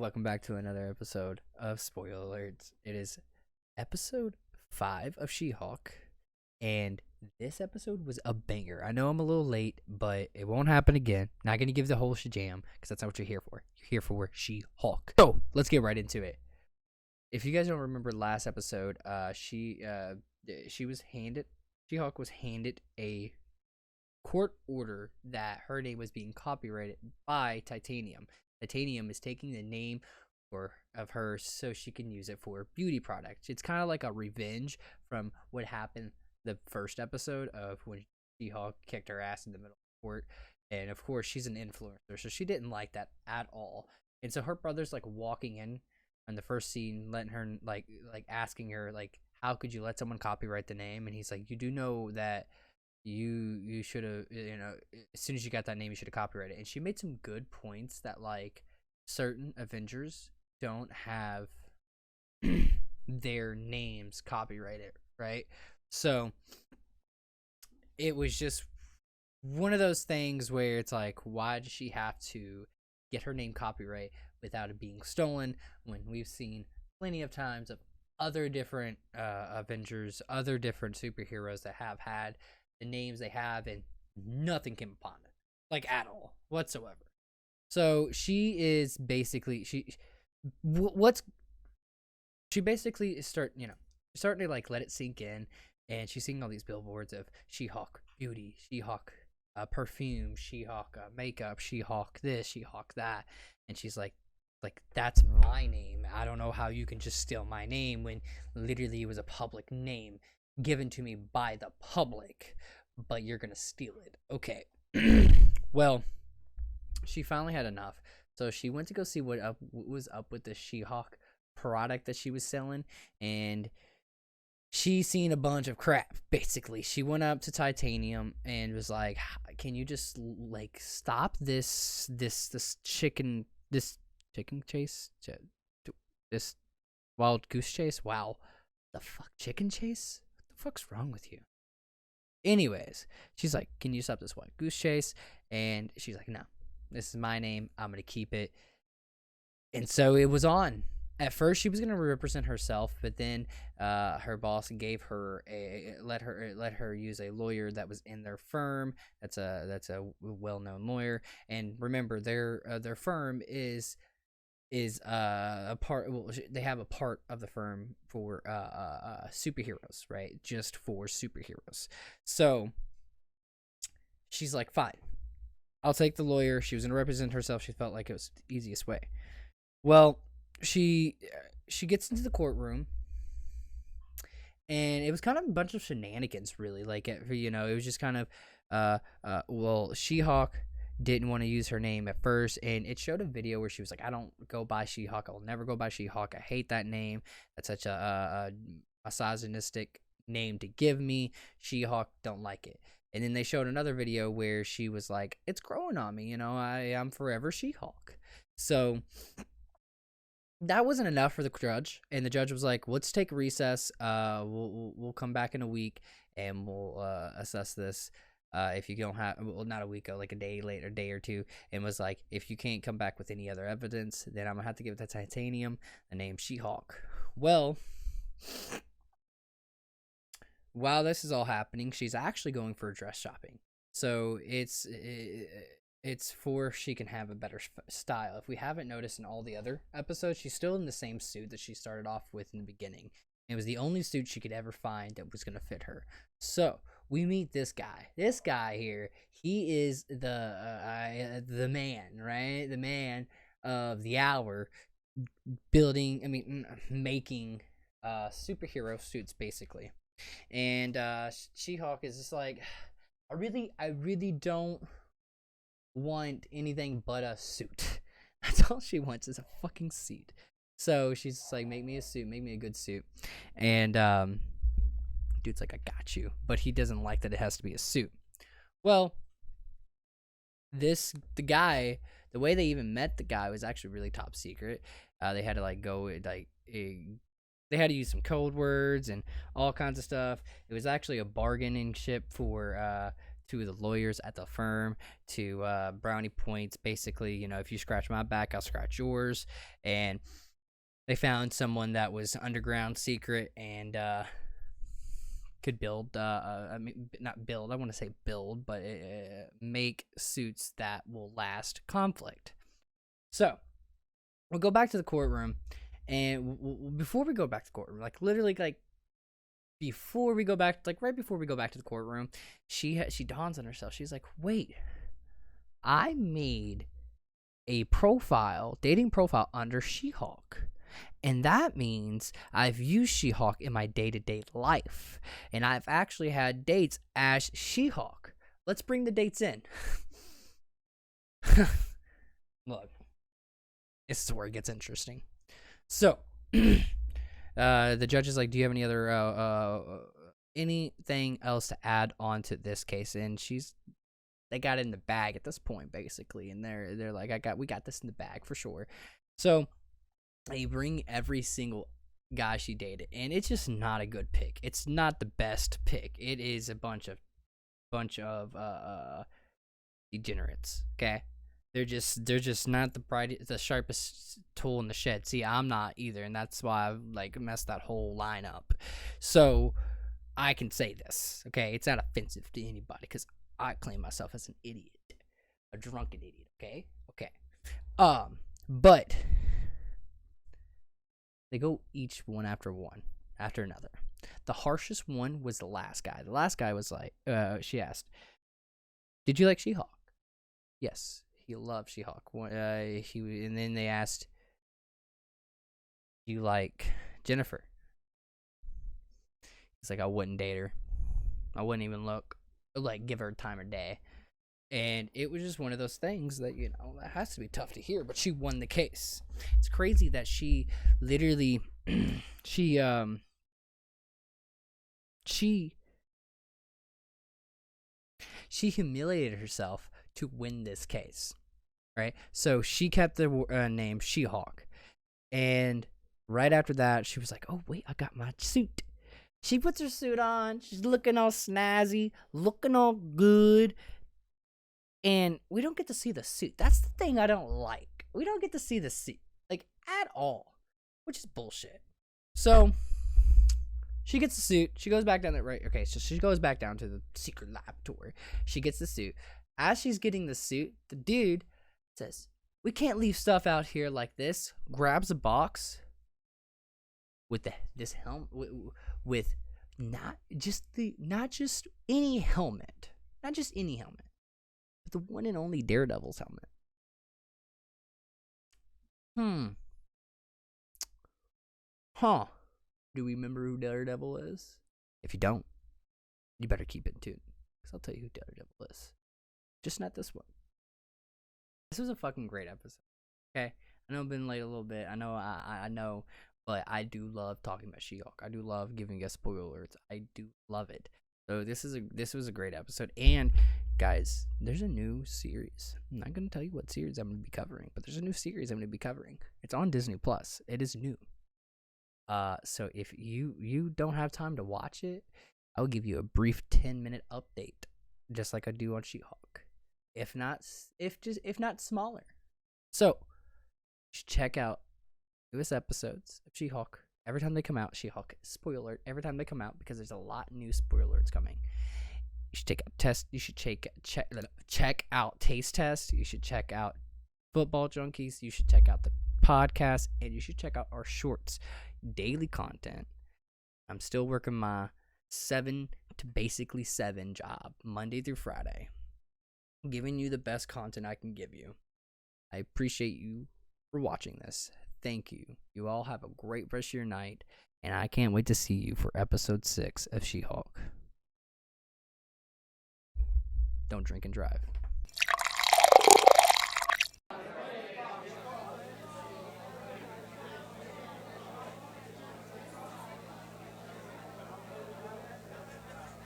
welcome back to another episode of Spoiler Alerts. It is episode 5 of She-Hulk, and this episode was a banger. I know I'm a little late, but it won't happen again. Not going to give the whole shajam, because that's not what you're here for. You're here for She-Hulk. So, let's get right into it. If you guys don't remember last episode, She-Hulk was handed a court order that her name was being copyrighted by Titanium. Titanium is taking the name of her so she can use it for beauty products. It's kind of like a revenge from what happened the first episode of when She-Hulk kicked her ass in the middle of the court. And of course, she's an influencer, so she didn't like that at all. And so her brother's like walking in on the first scene, letting her like asking her like, how could you let someone copyright the name? And he's like, you do know that you should have, as soon as you got that name, you should have copyrighted it. And she made some good points that like certain Avengers don't have their names copyrighted, right? So it was just one of those things where it's like, why does she have to get her name copyright without it being stolen, when we've seen plenty of times of other different Avengers, other different superheroes that have had the names they have and nothing came upon it, like at all whatsoever. So she is basically she basically is starting to like let it sink in, and she's seeing all these billboards of She-Hulk beauty, She-Hulk perfume, She-Hulk makeup, She-Hulk this, She-Hulk that, and she's like that's my name. I don't know how you can just steal my name when literally it was a public name given to me by the public, but you're gonna steal it. Okay. Well, she finally had enough, so she went to go see what was up with the She-Hulk product that she was selling, and she seen a bunch of crap. Basically, she went up to Titanium and was like, can you just like stop this chicken chase, this wild goose chase? Wow, the fuck, chicken chase? What the fuck's wrong with you? Anyways, she's like, can you stop this wild goose chase? And she's like, no, this is my name, I'm gonna keep it. And so it was on. At first she was gonna represent herself, but then her boss gave her let her use a lawyer that was in their firm. That's a well-known lawyer. And remember, their firm is a part. Well, they have a part of the firm for superheroes, right? Just for superheroes. So she's like, fine, I'll take the lawyer. She was gonna represent herself. She felt like it was the easiest way. Well, she gets into the courtroom, and it was kind of a bunch of shenanigans, really. Like, it was just kind of well, She-Hulk didn't want to use her name at first, and it showed a video where she was like, I don't go by She-Hulk, I will never go by She-Hulk, I hate that name, that's such a misogynistic name to give me, She-Hulk, don't like it. And then they showed another video where she was like, it's growing on me, I'm forever She-Hulk. So that wasn't enough for the judge, and the judge was like, let's take a recess, we'll come back in a week and we'll assess this. If you don't have, well, not a week, like a day later, a day or two, and was like, if you can't come back with any other evidence, then I'm gonna have to give it to Titanium the name She-Hulk. Well, while this is all happening, she's actually going for dress shopping. So it's for she can have a better style. If we haven't noticed in all the other episodes, she's still in the same suit that she started off with in the beginning. It was the only suit she could ever find that was going to fit her. So we meet this guy. This guy here, he is the man, right? The man of the hour, making superhero suits, basically. And She-Hulk is just like, I really don't want anything but a suit. That's all she wants, is a fucking suit. So she's just like, make me a suit, make me a good suit. And dude's like, I got you. But he doesn't like that it has to be a suit. Well, the way they even met the guy was actually really top secret. They had to like go like they had to use some code words and all kinds of stuff. It was actually a bargaining chip for two of the lawyers at the firm to brownie points. Basically, you know, if you scratch my back, I'll scratch yours. And they found someone that was underground secret and could build, I mean, not build, I want to say build, but make suits that will last conflict. So, we'll go back to the courtroom, and before we go back to the courtroom, like literally, like before we go back, like right before we go back to the courtroom, she dawns on herself. She's like, "Wait, I made a dating profile under She-Hulk, and that means I've used She-Hulk in my day-to-day life, and I've actually had dates as She-Hulk. Let's bring the dates in." Look. This is where it gets interesting. So, the judge is like, "Do you have any other anything else to add on to this case?" And they got it in the bag at this point, basically, and they're like, "We got this in the bag for sure." So they bring every single guy she dated, and it's just not a good pick. It's not the best pick. It is a bunch of degenerates. Okay. They're just not the sharpest tool in the shed. See, I'm not either, and that's why I've like messed that whole line up. So I can say this, okay? It's not offensive to anybody because I claim myself as an idiot, a drunken idiot. Okay. But they go each one after another. The harshest one was the last guy. The last guy was like, she asked, "Did you like She-Hulk?" Yes. He loved She-Hulk. And then they asked, "Do you like Jennifer?" He's like, "I wouldn't date her. I wouldn't even give her time of day." And it was just one of those things that, you know, that has to be tough to hear, but she won the case. It's crazy that she literally, she humiliated herself to win this case, right? So she kept the name She-Hulk, and right after that, she was like, "Oh wait, I got my suit." She puts her suit on. She's looking all snazzy, looking all good, and we don't get to see the suit. That's the thing I don't like. We don't get to see the suit, like, at all, which is bullshit. So she gets the suit. She goes back down there, right? Okay, so she goes back down to the secret laboratory. She gets the suit. As she's getting the suit, the dude says, "We can't leave stuff out here like this." Grabs a box with this helmet, with not just any helmet, but the one and only Daredevil's helmet. Do we remember who Daredevil is? If you don't, you better keep it in tune, because I'll tell you who Daredevil is. Just not this one. This was a fucking great episode. Okay, I know I've been late a little bit. I know, I know, but I do love talking about She-Hulk. I do love giving you spoilers. I do love it. So this was a great episode. And guys, there's a new series. I'm not gonna tell you what series I'm gonna be covering, but there's a new series I'm gonna be covering. It's on Disney Plus. It is new. So if you don't have time to watch it, I'll give you a brief 10-minute update, just like I do on She-Hulk. If not smaller. So you should check out newest episodes of She-Hulk every time they come out. She-Hulk spoiler every time they come out, because there's a lot new spoilers coming. You should check out Taste Test. You should check out Football Junkies. You should check out the podcast, and you should check out our shorts, daily content. I'm still working my 7 to basically 7 job, Monday through Friday, giving you the best content I can give you. I appreciate you for watching this. Thank you. You all have a great rest of your night, and I can't wait to see you for episode 6 of She-Hulk. Don't drink and drive.